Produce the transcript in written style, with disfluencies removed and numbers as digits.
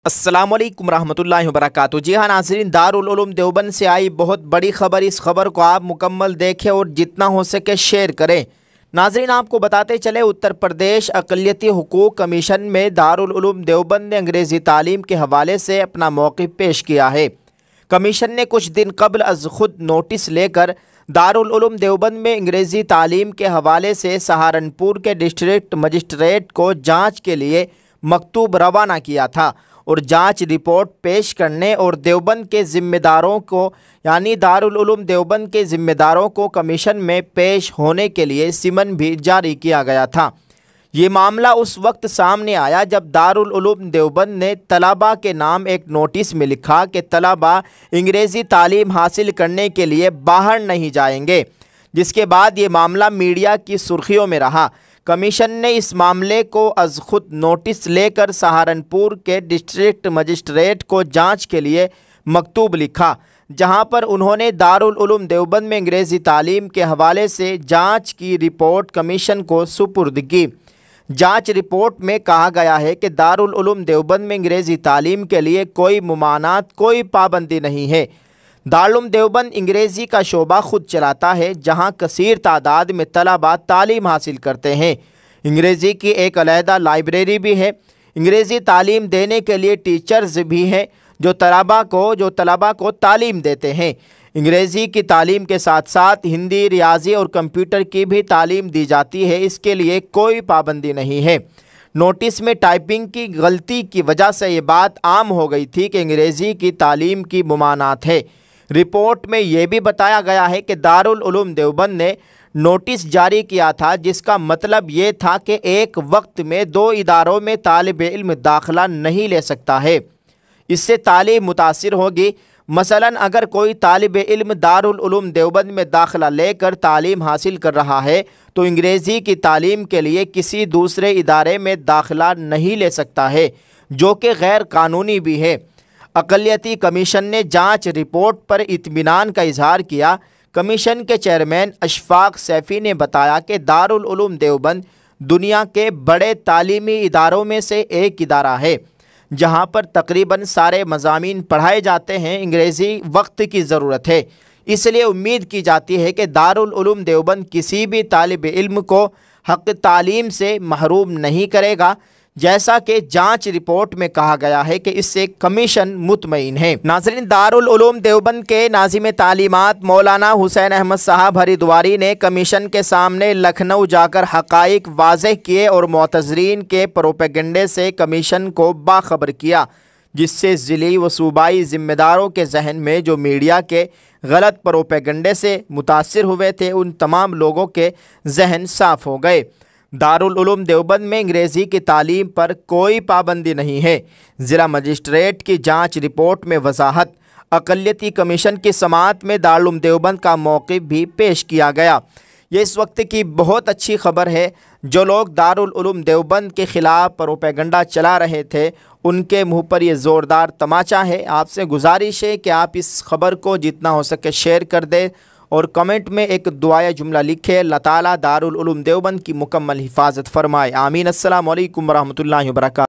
अस्सलाम वालेकुम रहमतुल्लाहि व बरकातुहू। जी हाँ नाज़रीन, दारुल उलूम देवबंद से आई बहुत बड़ी खबर। इस खबर को आप मुकम्मल देखें और जितना हो सके शेयर करें। नाज़रीन, आपको बताते चले, उत्तर प्रदेश अक़लियती हुकूक़ कमीशन में दारुल उलूम देवबंद ने अंग्रेज़ी तालीम के हवाले से अपना मौक़िफ़ पेश किया है। कमीशन ने कुछ दिन कबल अज़ खुद नोटिस लेकर दारुल उलूम देवबंद में अंग्रेज़ी तालीम के हवाले से सहारनपुर के डिस्ट्रिक्ट मजिस्ट्रेट को जाँच के लिए मकतूब रवाना किया था और जांच रिपोर्ट पेश करने और देवबंद के ज़िम्मेदारों को यानी दारुल उलूम देवबंद के ज़िम्मेदारों को कमीशन में पेश होने के लिए सिमन भी जारी किया गया था। ये मामला उस वक्त सामने आया जब दारुल उलूम देवबंद ने तलबा के नाम एक नोटिस में लिखा कि तलबा अंग्रेज़ी तालीम हासिल करने के लिए बाहर नहीं जाएंगे, जिसके बाद ये मामला मीडिया की सुर्खियों में रहा। कमीशन ने इस मामले को अज़ खुद नोटिस लेकर सहारनपुर के डिस्ट्रिक्ट मजिस्ट्रेट को जांच के लिए मकतूब लिखा, जहां पर उन्होंने दारुल उलूम देवबंद में अंग्रेज़ी तालीम के हवाले से जांच की रिपोर्ट कमीशन को सुपुर्द की। जांच रिपोर्ट में कहा गया है कि दारुल उलूम देवबंद में अंग्रेज़ी तालीम के लिए कोई मुमानात, कोई पाबंदी नहीं है। दारुल उलूम देवबंद अंग्रेज़ी का शोबा खुद चलाता है, जहां कसीर तादाद में तलबा तालीम हासिल करते हैं। अंग्रेज़ी की एक अलहदा लाइब्रेरी भी है। अंग्रेज़ी तालीम देने के लिए टीचर्स भी हैं जो तलबा को तालीम देते हैं। अंग्रेज़ी की तालीम के साथ साथ हिंदी, रियाजी और कंप्यूटर की भी तालीम दी जाती है। इसके लिए कोई पाबंदी नहीं है। नोटिस में टाइपिंग की गलती की वजह से ये बात आम हो गई थी कि अंग्रेज़ी की तालीम की मुमानात है। रिपोर्ट में यह भी बताया गया है कि दारुल उलूम देवबंद ने नोटिस जारी किया था, जिसका मतलब ये था कि एक वक्त में दो इदारों में तालिब इल्म दाखिला नहीं ले सकता है। इससे तालीम मुतासिर होगी। मसलन अगर कोई तालिब इल्म दारुल उलूम देवबंद में दाखिला लेकर तालीम हासिल कर रहा है तो अंग्रेज़ी की तालीम के लिए किसी दूसरे इदारे में दाखिला नहीं ले सकता है, जो कि गैर कानूनी भी है। अक़लियती कमीशन ने जांच रिपोर्ट पर इत्मीनान का इजहार किया। कमीशन के चेयरमैन अशफाक सैफ़ी ने बताया कि दारुल उलूम देवबंद दुनिया के बड़े तालीमी इदारों में से एक इदारा है, जहां पर तकरीबन सारे मज़ामीन पढ़ाए जाते हैं। अंग्रेज़ी वक्त की ज़रूरत है, इसलिए उम्मीद की जाती है कि दारुल उलूम देवबंद किसी भी तालिब इल्म को हक़ तालीम से महरूम नहीं करेगा, जैसा कि जांच रिपोर्ट में कहा गया है कि इससे कमीशन मुतमईन है। नाज़रीन, दारुल उलूम देवबंद के नाज़िम तालीमात मौलाना हुसैन अहमद साहब हरिद्वारी ने कमीशन के सामने लखनऊ जाकर हक़ाइक़ वाज़ेह किए और मुअतज़रीन के प्रोपेगेंडे से कमीशन को बाखबर किया, जिससे ज़िली व सूबाई ज़िम्मेदारों के जहन में जो मीडिया के गलत प्रोपेगेंडे से मुतासिर हुए थे, उन तमाम लोगों के जहन साफ़ हो गए। दारुल उलूम देवबंद में अंग्रेज़ी की तालीम पर कोई पाबंदी नहीं है। ज़िला मजिस्ट्रेट की जांच रिपोर्ट में वजाहत। अक़लियती कमीशन की समाअत में दारुल उलूम देवबंद का मौक़िफ़ भी पेश किया गया। ये इस वक्त की बहुत अच्छी खबर है। जो लोग दारुल उलूम देवबंद के ख़िलाफ़ प्रोपेगेंडा चला रहे थे, उनके मुँह पर ये ज़ोरदार तमाचा है। आपसे गुजारिश है कि आप इस खबर को जितना हो सके शेयर कर दें और कमेंट में एक दुआया जुमला लिखे। अल्लाह ताला दारुल उलूम देवबंद की मुकम्मल हिफाजत फरमाए। आमीन। अस्सलाम वालेकुम रहमतुल्लाहि व बरकातुहू।